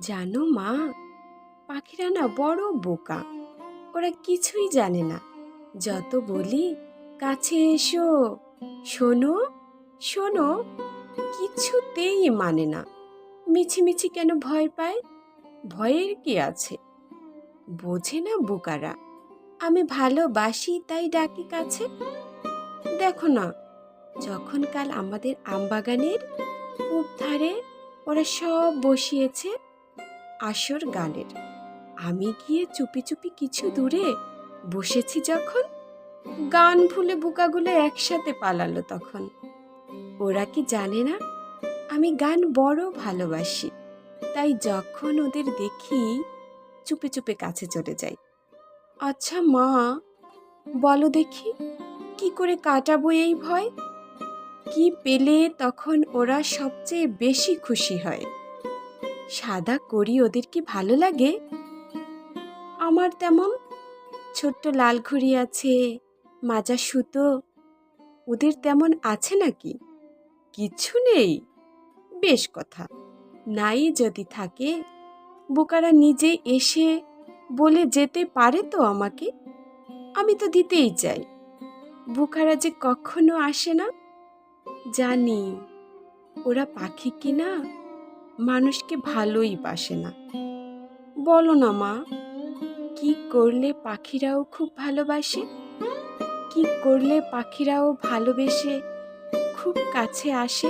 জানো মা, পাখিরা না বড় বোকা। ওরা কিছুই জানে না। যত বলি কাছে এসো, শোনো শোনো, কিছুতেই মানে না। মিছিমিছি কেন ভয় পায়? ভয়ের কি আছে? বোঝে না বোকারা। আমি ভালোবাসি তাই ডাকি কাছে। দেখো না, যখন কাল আমাদের আমবাগানের পূব ধারে ওরা সব বসিয়েছে আসর গানের, আমি গিয়ে চুপি চুপি কিছু দূরে বসেছি যখন, গান ভুলে বোকাগুলো একসাথে পালালো তখন। ওরা কি জানে না আমি গান বড় ভালোবাসি? তাই যখন ওদের দেখি চুপে চুপে কাছে চলে যাই। আচ্ছা মা, বলো দেখি, কি করে কাটাবো এই ভয়? কি পেলে তখন ওরা সবচেয়ে বেশি খুশি হয়? সাদা করি ওদের কি ভালো লাগে? আমার তেমন ছোট্ট লাল ঘুড়ি আছে, মাজা সুতো, ওদের তেমন আছে নাকি? কিছু নেই? বেশ কথা, নাই যদি থাকে, বোকারা নিজে এসে বলে যেতে পারে তো আমাকে। আমি তো দিতেই চাই। বোকারা যে কখনো আসে না। জানি ওরা পাখি কিনা মানুষকে ভালোই বাসে না। বলো না মা, কি করলে পাখিরাও খুব ভালোবাসে? কি করলে পাখিরাও ভালোবেসে খুব কাছে আসে?